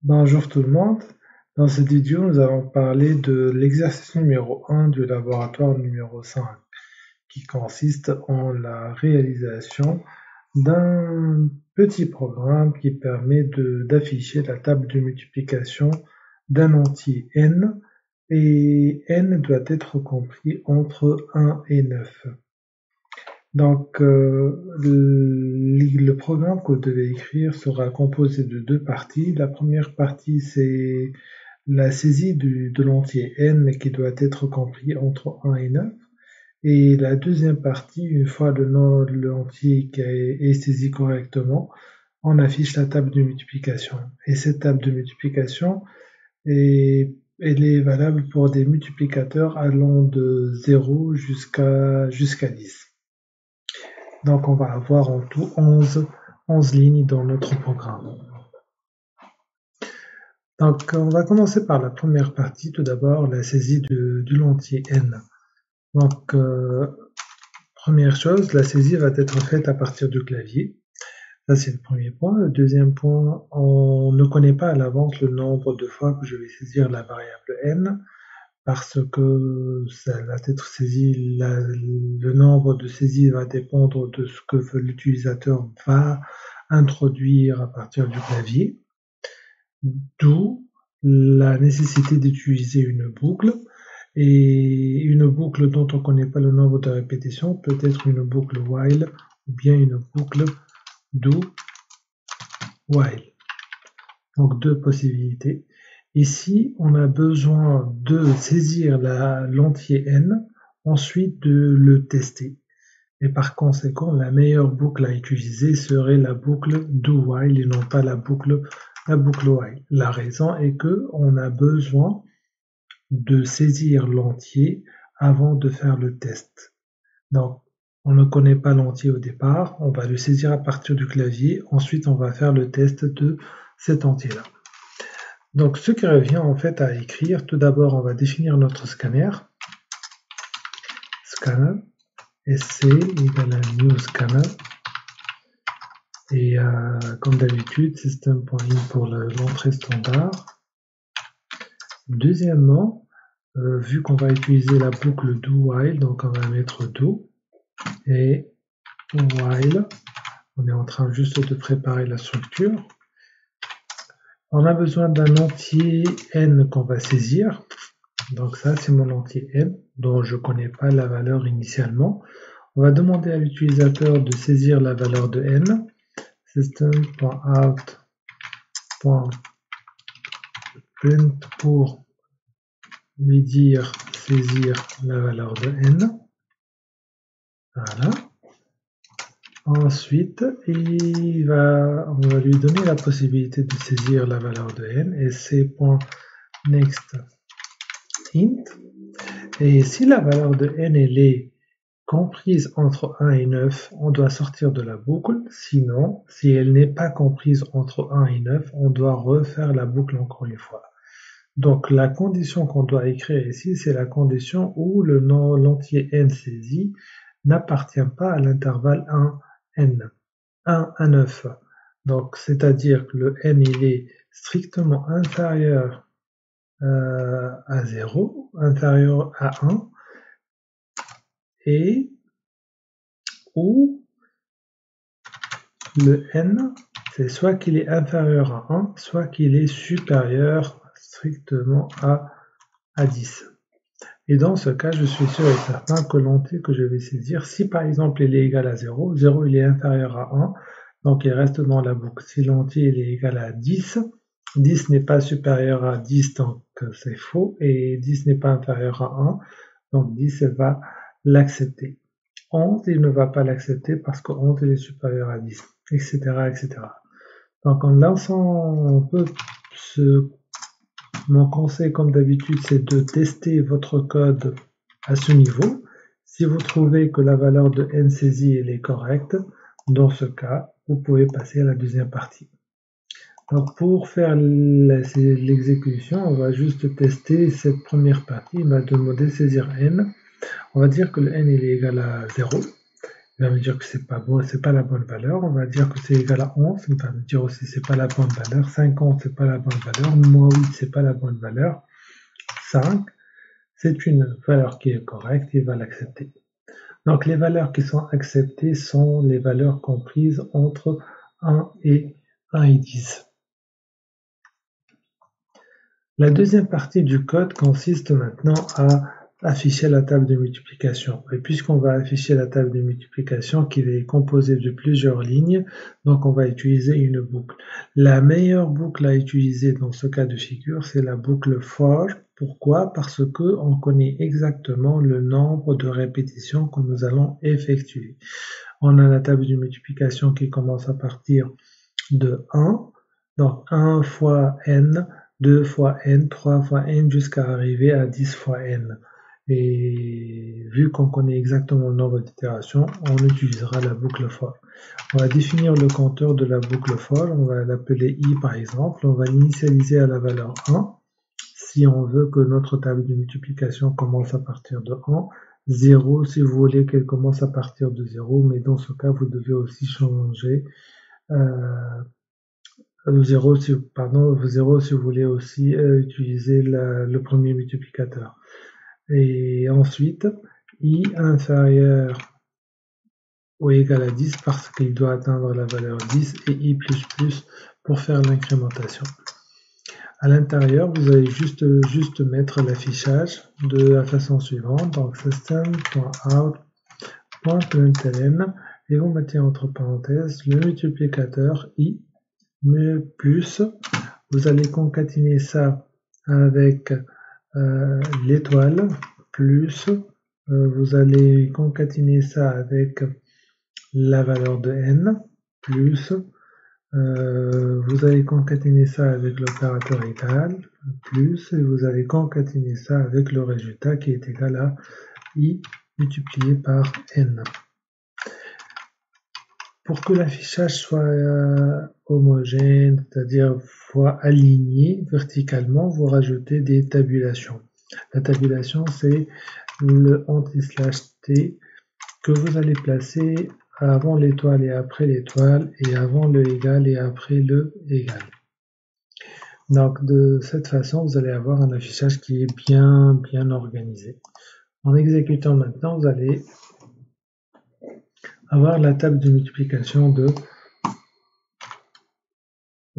Bonjour tout le monde. Dans cette vidéo, nous allons parler de l'exercice numéro 1 du laboratoire numéro 5, qui consiste en la réalisation d'un petit programme qui permet d'afficher la table de multiplication d'un entier n, et n doit être compris entre 1 et 9. Donc, le programme que vous devez écrire sera composé de deux parties. La première partie, c'est la saisie de l'entier n qui doit être compris entre 1 et 9. Et la deuxième partie, une fois l'entier qui est saisi correctement, on affiche la table de multiplication. Et cette table de multiplication, elle est valable pour des multiplicateurs allant de 0 jusqu'à 10. Donc on va avoir en tout 11 lignes dans notre programme. Donc on va commencer par la première partie, tout d'abord la saisie de l'entier n. Donc première chose, la saisie va être faite à partir du clavier. Ça c'est le premier point. Le deuxième point, on ne connaît pas à l'avance le nombre de fois que je vais saisir la variable n, parce que ça va être saisi, le nombre de saisies va dépendre de ce que l'utilisateur va introduire à partir du clavier, d'où la nécessité d'utiliser une boucle, et une boucle dont on ne connaît pas le nombre de répétitions peut être une boucle while ou bien une boucle do while. Donc deux possibilités. Ici, on a besoin de saisir l'entier n, ensuite de le tester. Et par conséquent, la meilleure boucle à utiliser serait la boucle do while et non pas la boucle while. La raison est que on a besoin de saisir l'entier avant de faire le test. Donc, on ne connaît pas l'entier au départ, on va le saisir à partir du clavier, ensuite on va faire le test de cet entier-là. Donc, ce qui revient en fait à écrire, tout d'abord, on va définir notre scanner. Scanner, SC égale à new scanner. Et comme d'habitude, system.in pour l'entrée standard. Deuxièmement, vu qu'on va utiliser la boucle do while, donc on va mettre do et while. On est en train juste de préparer la structure. On a besoin d'un entier n qu'on va saisir. Donc ça, c'est mon entier n, dont je ne connais pas la valeur initialement. On va demander à l'utilisateur de saisir la valeur de n. System.out.print pour lui dire saisir la valeur de n. Voilà. Ensuite, on va lui donner la possibilité de saisir la valeur de n, et c'est.next int. Et si la valeur de n elle est comprise entre 1 et 9, on doit sortir de la boucle. Sinon, si elle n'est pas comprise entre 1 et 9, on doit refaire la boucle encore une fois. Donc la condition qu'on doit écrire ici, c'est la condition où l'entier n saisi n'appartient pas à l'intervalle 1 à 9. Donc c'est-à-dire que le n il est strictement inférieur à 0, inférieur à 1, et où le n, c'est soit qu'il est inférieur à 1, soit qu'il est supérieur strictement à 10. Et dans ce cas, je suis sûr et certain que l'entier que je vais saisir, si par exemple il est égal à 0, 0 il est inférieur à 1, donc il reste dans la boucle. Si l'entier il est égal à 10, 10 n'est pas supérieur à 10, donc c'est faux, et 10 n'est pas inférieur à 1, donc 10 va l'accepter. 11, il ne va pas l'accepter parce que 11 il est supérieur à 10, etc., etc. Donc en lançant un peu mon conseil, comme d'habitude, c'est de tester votre code à ce niveau. Si vous trouvez que la valeur de n saisie elle est correcte, dans ce cas, vous pouvez passer à la deuxième partie. Donc pour faire l'exécution, on va juste tester cette première partie. Il m'a demandé de saisir n. On va dire que le n il est égal à 0. il va me dire que c'est pas bon, c'est pas la bonne valeur. On va dire que c'est égal à 11, il va me dire aussi c'est pas la bonne valeur. 50, c'est pas la bonne valeur. Moins 8, c'est pas la bonne valeur. 5, c'est une valeur qui est correcte, il va l'accepter. Donc les valeurs qui sont acceptées sont les valeurs comprises entre 1 et 10. La deuxième partie du code consiste maintenant à afficher la table de multiplication. Et puisqu'on va afficher la table de multiplication qui est composée de plusieurs lignes, donc on va utiliser une boucle. La meilleure boucle à utiliser dans ce cas de figure, c'est la boucle for. Pourquoi? Parce que on connaît exactement le nombre de répétitions que nous allons effectuer. On a la table de multiplication qui commence à partir de 1, donc 1 fois n, 2 fois n, 3 fois n, jusqu'à arriver à 10 fois n. Et vu qu'on connaît exactement le nombre d'itérations, on utilisera la boucle for. On va définir le compteur de la boucle for, on va l'appeler i par exemple, on va l'initialiser à la valeur 1, si on veut que notre table de multiplication commence à partir de 1, 0 si vous voulez qu'elle commence à partir de 0, mais dans ce cas vous devez aussi changer 0 si, pardon, 0 si vous voulez aussi utiliser le premier multiplicateur. Et ensuite, i inférieur ou égal à 10 parce qu'il doit atteindre la valeur 10 et i++ pour faire l'incrémentation. À l'intérieur, vous allez juste mettre l'affichage de la façon suivante, donc system.out.println et vous mettez entre parenthèses le multiplicateur i plus, vous allez concaténer ça avec l'étoile, plus, vous allez concaténer ça avec la valeur de n, plus, vous allez concaténer ça avec l'opérateur égal, plus, et vous allez concaténer ça avec le résultat qui est égal à i multiplié par n. Pour que l'affichage soit homogène, c'est-à-dire soit aligné verticalement, vous rajoutez des tabulations. La tabulation, c'est le anti/t que vous allez placer avant l'étoile et après l'étoile, et avant le égal et après le égal. Donc de cette façon, vous allez avoir un affichage qui est bien organisé. En exécutant maintenant, vous allez avoir la table de multiplication de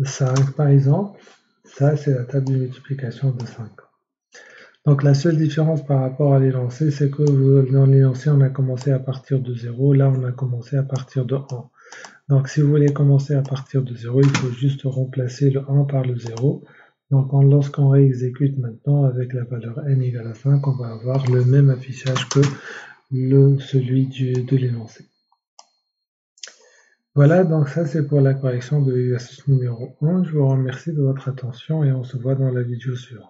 5 par exemple. Ça, c'est la table de multiplication de 5. Donc la seule différence par rapport à l'énoncé, c'est que dans l'énoncé, on a commencé à partir de 0. Là, on a commencé à partir de 1. Donc si vous voulez commencer à partir de 0, il faut juste remplacer le 1 par le 0. Donc lorsqu'on réexécute maintenant avec la valeur n égale à 5, on va avoir le même affichage que celui de l'énoncé. Voilà, donc ça c'est pour la correction de l'exercice numéro 1. Je vous remercie de votre attention et on se voit dans la vidéo suivante.